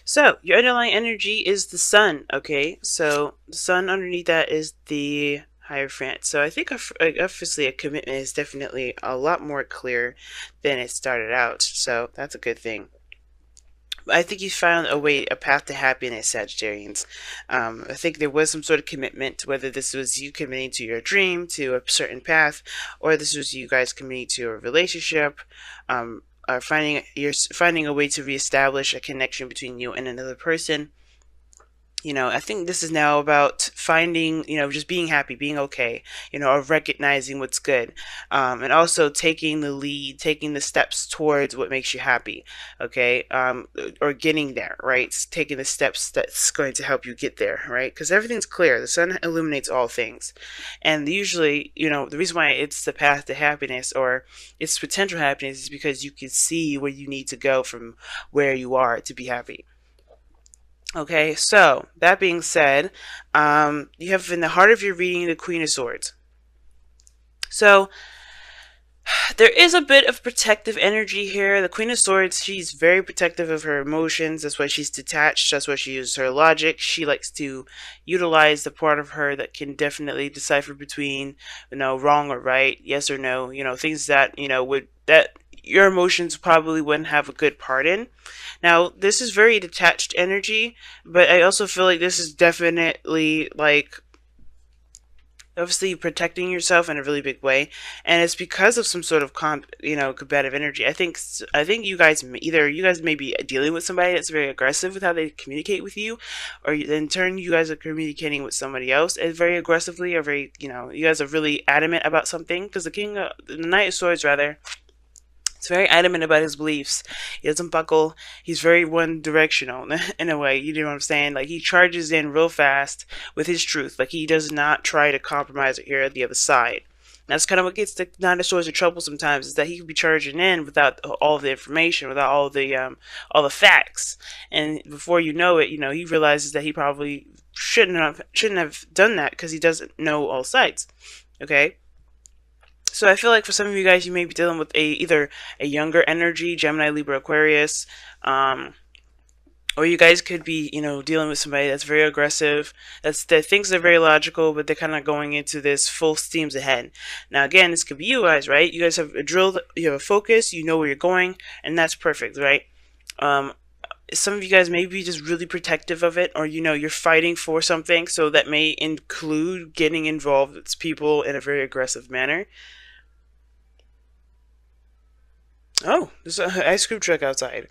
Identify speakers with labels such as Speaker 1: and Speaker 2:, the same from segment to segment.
Speaker 1: So your underlying energy is the sun. Okay, so the sun underneath that is the Hierophant. So I think obviously a commitment is definitely a lot more clear than it started out. So that's a good thing. I think you found a path to happiness, Sagittarians. I think there was some sort of commitment, whether this was you committing to your dream, to a certain path, or this was you guys committing to a relationship, or finding a way to reestablish a connection between you and another person. I think this is now about finding, just being happy, being okay, or recognizing what's good, and also taking the lead, taking the steps towards what makes you happy, okay, or getting there, right? Taking the steps that's going to help you get there, right? Because everything's clear. The sun illuminates all things, and usually, the reason why it's the path to happiness or it's potential happiness is because you can see where you need to go from where you are to be happy. Okay, so that being said, you have in the heart of your reading the Queen of Swords. So there is a bit of protective energy here. The Queen of Swords, she's very protective of her emotions. That's why she's detached. That's why she uses her logic. She likes to utilize the part of her that can definitely decipher between, wrong or right, yes or no. Things that would that your emotions probably wouldn't have a good part in. Now, this is very detached energy, but I also feel like this is definitely like obviously protecting yourself in a really big way, and it's because of some sort of combative energy. I think you guys may be dealing with somebody that's very aggressive with how they communicate with you, or in turn you guys are communicating with somebody else and very aggressively, or very you guys are really adamant about something, because the Knight of Swords rather, he's very adamant about his beliefs. He doesn't buckle. He's very one directional in a way. You know what I'm saying? Like, he charges in real fast with his truth. Like, he does not try to compromise or hear the other side. And that's kind of what gets the Nine of Swords in trouble sometimes, is that he could be charging in without all the information, without all the facts, and before you know it, he realizes that he probably shouldn't have done that because he doesn't know all sides. Okay. So I feel like for some of you guys, you may be dealing with either a younger energy, Gemini, Libra, Aquarius, or you guys could be, dealing with somebody that's very aggressive, that thinks they're very logical, but they're kind of going into this full steams ahead. Now, again, this could be you guys, right? You guys have a drill, you have a focus, you know where you're going, and that's perfect, right? Um, some of you guys may be just really protective of it, or you're fighting for something, so that may include getting involved with people in a very aggressive manner. Oh, there's an ice cream truck outside.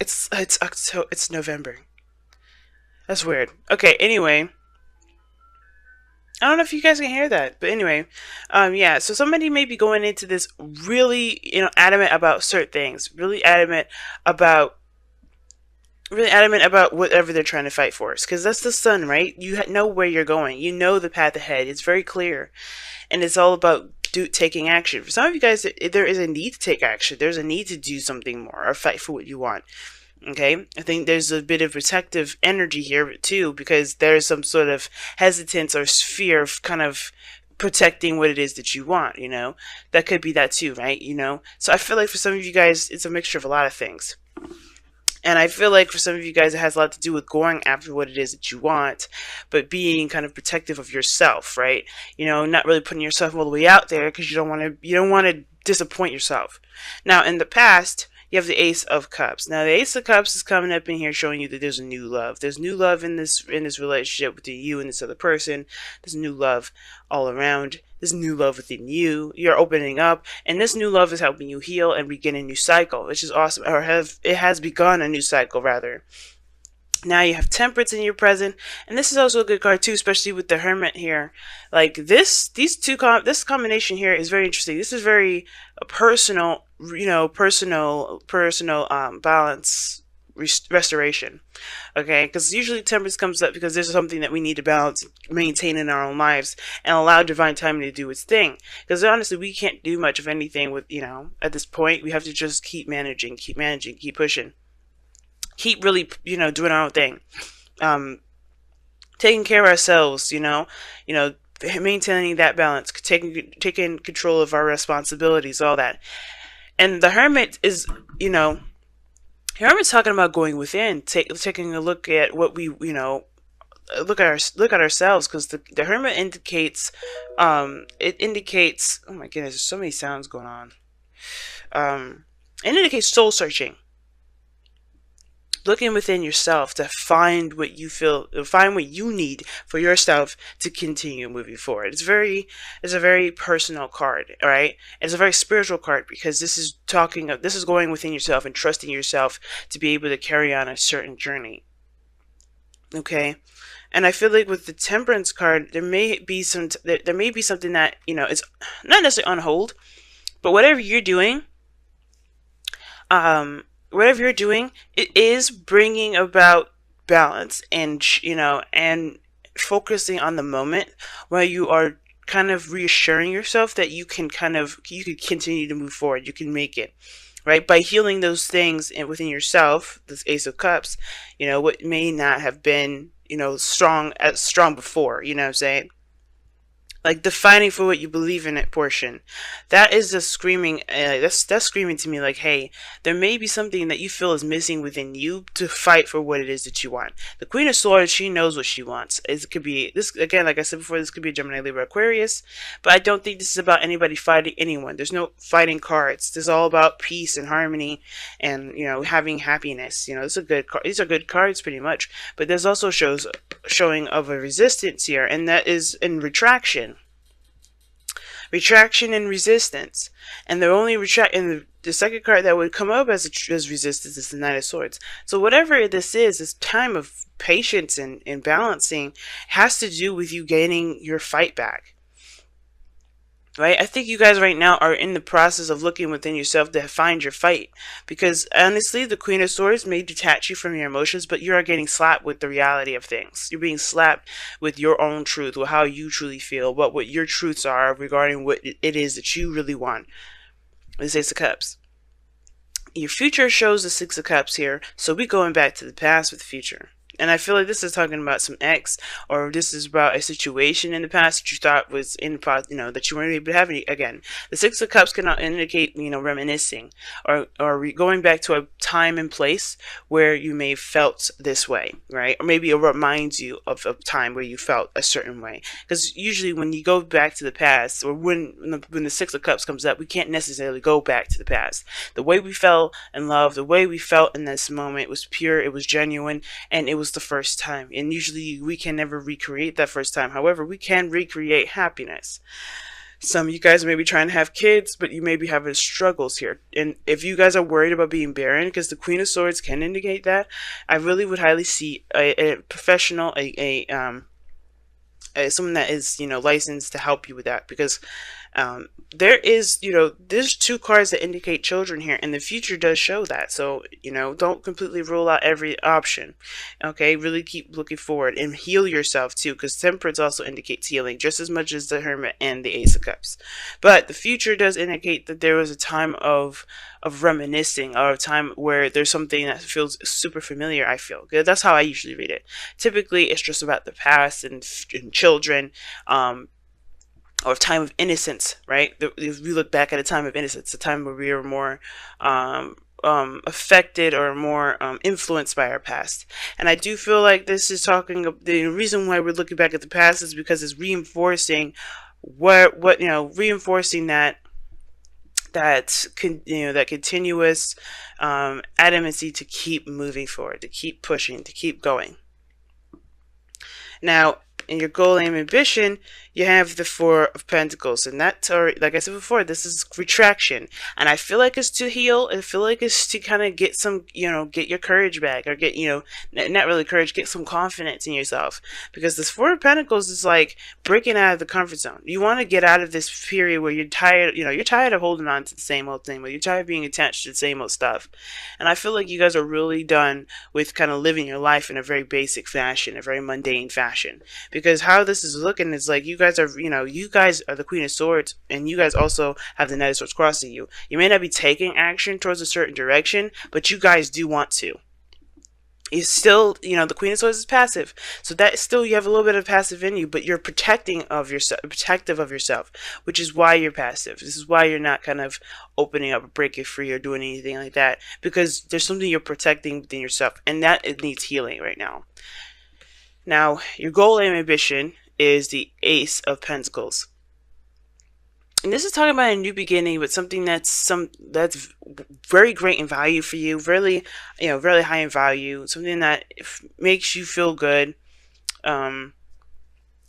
Speaker 1: It's November. That's weird. Okay, anyway, I don't know if you guys can hear that, but anyway, yeah. So somebody may be going into this really, adamant about certain things, about really adamant about whatever they're trying to fight for. Because that's the sun, right? You know where you're going. You know the path ahead. It's very clear, and it's all about taking action. For some of you guys, there is a need to take action. There's a need to do something more or fight for what you want. Okay, I think there's a bit of protective energy here too, because there's some sort of hesitance or fear of kind of protecting what it is that you want. That could be that too, right? So I feel like for some of you guys, it's a mixture of a lot of things. And I feel like for some of you guys, it has a lot to do with going after what it is that you want, but being kind of protective of yourself, right? Not really putting yourself all the way out there because you don't want to disappoint yourself. Now, in the past, you have the Ace of Cups. Now, the Ace of Cups is coming up in here showing you that there's a new love. There's new love in this relationship between you and this other person. There's new love all around. There's new love within you. You're opening up, and this new love is helping you heal and begin a new cycle, which is awesome. It has begun a new cycle rather. Now you have Temperance in your present, and this is also a good card too, especially with the Hermit here. Like this combination here is very interesting. This is very personal, personal balance restoration. Okay, because usually Temperance comes up because there's something that we need to balance, maintain in our own lives, and allow divine timing to do its thing. Because honestly, we can't do much of anything with at this point. We have to just keep managing, keep pushing. Keep really, doing our own thing, taking care of ourselves, maintaining that balance, taking control of our responsibilities, all that. And the Hermit is, Here I'm talking about going within, taking a look at what we, look at ourselves, because the Hermit indicates, it indicates, oh my goodness, there's so many sounds going on. It indicates soul searching, looking within yourself to find what you feel, find what you need for yourself to continue moving forward. It's a very personal card, all right? It's a very spiritual card, because this is going within yourself and trusting yourself to be able to carry on a certain journey. Okay, and I feel like with the Temperance card, there may be something that is not necessarily on hold, but whatever you're doing, it is bringing about balance, and and focusing on the moment, where you are kind of reassuring yourself that you can continue to move forward, you can make it, right, by healing those things within yourself. This Ace of Cups, what may not have been strong before, you know what I'm saying, like the fighting for what you believe in it portion. That is just screaming, that's screaming to me like, hey, there may be something that you feel is missing within you to fight for what it is that you want. The Queen of Swords, she knows what she wants. It could be this, again, like I said before, this could be a Gemini, Libra, Aquarius, but I don't think this is about anybody fighting anyone. There's no fighting cards. This is all about peace and harmony, and having happiness. It's a good card. These are good cards pretty much, but there's also showing of a resistance here, and that is in retraction and resistance. And the second card that would come up as resistance is the Knight of Swords. So whatever this time of patience and balancing has to do with you gaining your fight back. Right? I think you guys right now are in the process of looking within yourself to find your fight. Because honestly, the Queen of Swords may detach you from your emotions, but you are getting slapped with the reality of things. You're being slapped with your own truth, with how you truly feel, what your truths are regarding what it is that you really want. This Ace of Cups. Your future shows the Six of Cups here, so we're going back to the past with the future. And I feel like this is talking about some ex, or this is about a situation in the past that you thought was in the past, that you weren't able to have any again. The Six of Cups cannot indicate, reminiscing, or going back to a time and place where you may have felt this way, right? Or maybe it reminds you of a time where you felt a certain way. Because usually when you go back to the past, or when the Six of Cups comes up, we can't necessarily go back to the past. The way we fell in love, the way we felt in this moment was pure, it was genuine, and it was the first time. And usually we can never recreate that first time. However, we can recreate happiness. Some of you guys may be trying to have kids, but you may be having struggles here. And if you guys are worried about being barren, because the Queen of Swords can indicate that, I really would highly see a professional, someone that is licensed to help you with that, because there's two cards that indicate children here, and the future does show that. So don't completely rule out every option. Okay, really keep looking forward and heal yourself too, because Temperance also indicates healing just as much as the Hermit and the Ace of Cups. But the future does indicate that there was a time of reminiscing, or a time where there's something that feels super familiar. I feel good. That's how I usually read it. Typically it's just about the past and children, or time of innocence, right? If we look back at a time of innocence, a time where we are more affected or more influenced by our past. And I do feel like this is the reason why we're looking back at the past is because it's reinforcing reinforcing that continuous adamancy to keep moving forward, to keep pushing, to keep going. Now, in your goal, aim, ambition, you have the Four of Pentacles, and that's, or like I said before, this is retraction, and I feel like it's to heal. I feel like it's to kind of get some, get your courage back, or get, not really courage, get some confidence in yourself, because this Four of Pentacles is like breaking out of the comfort zone. You want to get out of this period where you're tired, you're tired of holding on to the same old thing, where you're tired of being attached to the same old stuff, and I feel like you guys are really done with kind of living your life in a very basic fashion, a very mundane fashion, because how this is looking is like you guys are the Queen of Swords, and you guys also have the Knight of Swords crossing you. You may not be taking action towards a certain direction, but you guys do want to. is still, you know, the Queen of Swords is passive, so that still, you have a little bit of passive in you, but you're protecting of yourself, protective of yourself, which is why you're passive. This is why you're not kind of opening up or breaking free or doing anything like that, because there's something you're protecting within yourself, and that it needs healing right now. Now, your goal and ambition is the Ace of Pentacles. And this is talking about a new beginning, but something that's very great in value for you, really, you know, really high in value, something that makes you feel good.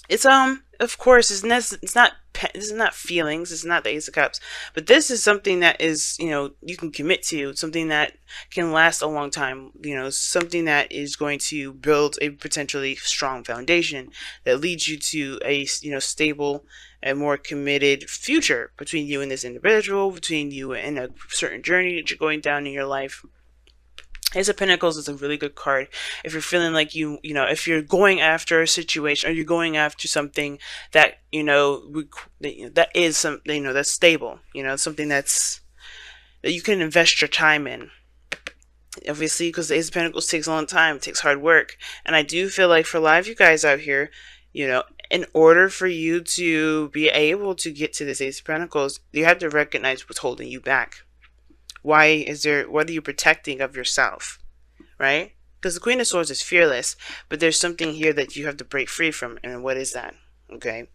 Speaker 1: It's of course it's not this is not feelings, it's not the Ace of Cups, but this is something that is, you know, you can commit to, something that can last a long time, you know, something that is going to build a potentially strong foundation that leads you to a, you know, stable and more committed future between you and this individual, between you and a certain journey that you're going down in your life. Ace of Pentacles is a really good card if you're feeling like you know, if you're going after a situation, or you're going after something that, you know, that is something, you know, that's stable, you know, something that you can invest your time in. Obviously, because the Ace of Pentacles takes a long time, it takes hard work, and I do feel like for a lot of you guys out here, you know, in order for you to be able to get to this Ace of Pentacles, you have to recognize what's holding you back. What are you protecting of yourself, right? Because the Queen of Swords is fearless, but there's something here that you have to break free from, and what is that? Okay,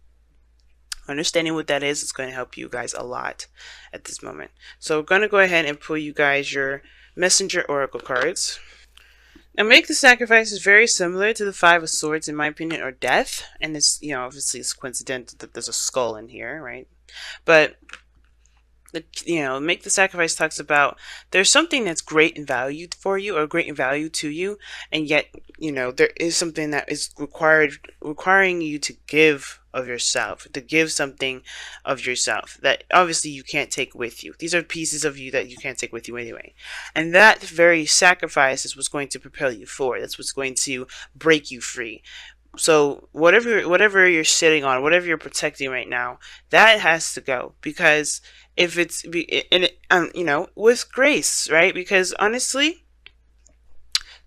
Speaker 1: understanding what that is going to help you guys a lot at this moment. So we're going to go ahead and pull you guys your Messenger Oracle cards. Now, Make the Sacrifice is very similar to the Five of Swords, in my opinion, or Death, and it's, you know, obviously it's coincidental that there's a skull in here, right? But you know, Make the Sacrifice talks about there's something that's great in value for you, or great in value to you, and yet, you know, there is something that is requiring you to give of yourself, to give something of yourself that obviously you can't take with you. These are pieces of you that you can't take with you anyway, and that very sacrifice is what's going to propel you forward. That's what's going to break you free. So whatever you're sitting on, whatever you're protecting right now, that has to go, because if it's you know, with grace, right? Because honestly,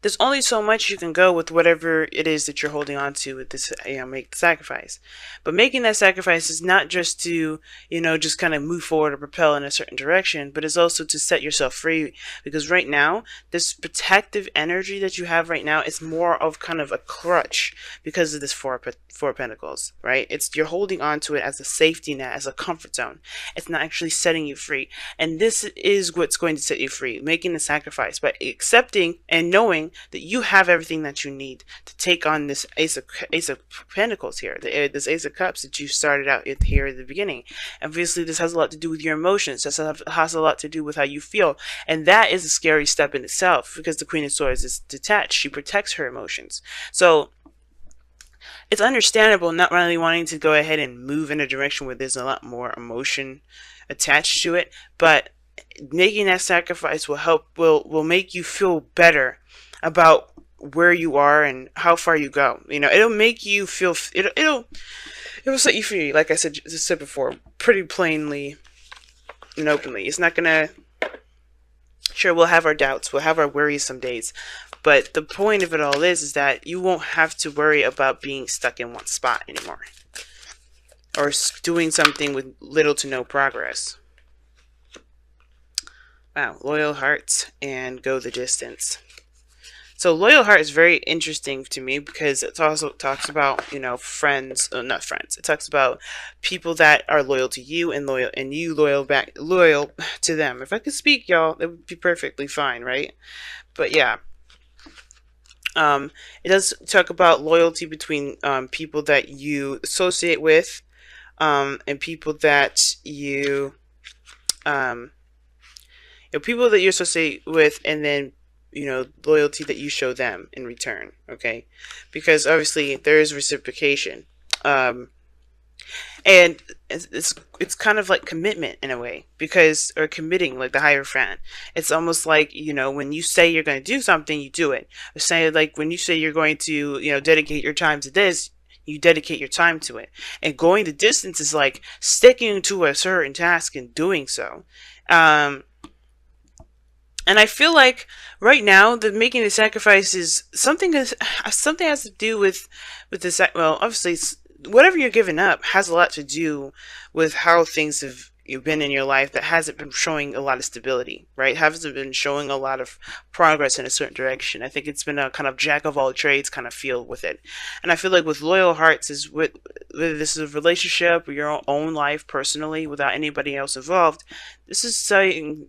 Speaker 1: there's only so much you can go with whatever it is that you're holding on to with this, you know, Make the Sacrifice. But making that sacrifice is not just to, you know, just kind of move forward or propel in a certain direction, but it's also to set yourself free. Because right now, this protective energy that you have right now is more of kind of a crutch because of this four of Pentacles, right? You're holding on to it as a safety net, as a comfort zone. It's not actually setting you free. And this is what's going to set you free, making the sacrifice, by accepting and knowing that you have everything that you need to take on this Ace of Pentacles here, this Ace of Cups that you started out here at the beginning. Obviously, this has a lot to do with your emotions. This has a lot to do with how you feel, and that is a scary step in itself, because the Queen of Swords is detached. She protects her emotions. So it's understandable not really wanting to go ahead and move in a direction where there's a lot more emotion attached to it, but making that sacrifice will make you feel better about where you are and how far you go. You know, it'll make you feel, it will set you free, like I said before, pretty plainly and openly. It's not gonna, sure, we'll have our doubts, we'll have our worries some days, but the point of it all is that you won't have to worry about being stuck in one spot anymore, or doing something with little to no progress. Wow, Loyal Hearts and Go the Distance. So Loyal Heart is very interesting to me, because it also talks about, you know, friends, not friends. It talks about people that are loyal to you, and you loyal to them. If I could speak, y'all, it would be perfectly fine, right? But yeah. It does talk about loyalty between people that you associate with, and people that you people that you associate with, and then, you know, loyalty that you show them in return. Okay, because obviously there is reciprocation, and it's kind of like commitment in a way, because, or committing, like the Hierophant. It's almost like, you know, when you say you're going to do something, you do it. Say, like, when you say you're going to, you know, dedicate your time to this, you dedicate your time to it. And going the distance is like sticking to a certain task and doing so. And I feel like right now the making the sacrifice is something has to do with the well, obviously whatever you're giving up has a lot to do with how things have you've been in your life that hasn't been showing a lot of stability, right? Hasn't been showing a lot of progress in a certain direction. I think it's been a kind of jack of all trades kind of feel with it. And I feel like with loyal hearts is with whether this is a relationship or your own life personally without anybody else involved, this is saying,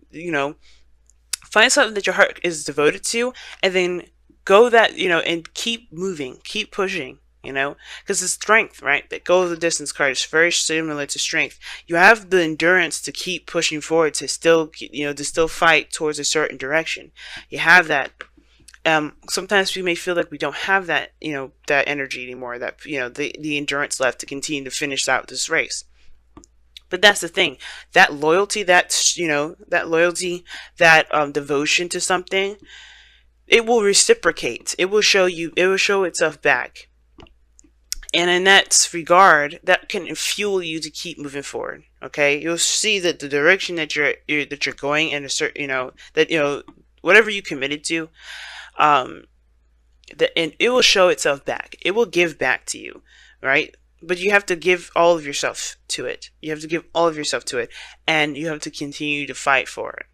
Speaker 1: find something that your heart is devoted to, and then go that, and keep moving, keep pushing, because it's strength, right? That goes the distance card is very similar to strength. You have the endurance to keep pushing forward, to still, to still fight towards a certain direction. You have that. Sometimes we may feel like we don't have that, that energy anymore, that, the endurance left to continue to finish out this race. But that's the thing. That loyalty, that devotion to something, it will reciprocate. It will show you. It will show itself back. And in that regard, that can fuel you to keep moving forward. Okay, you'll see that the direction that you're going in a certain, whatever you committed to, and it will show itself back. It will give back to you, right? But you have to give all of yourself to it. You have to give all of yourself to it, and you have to continue to fight for it.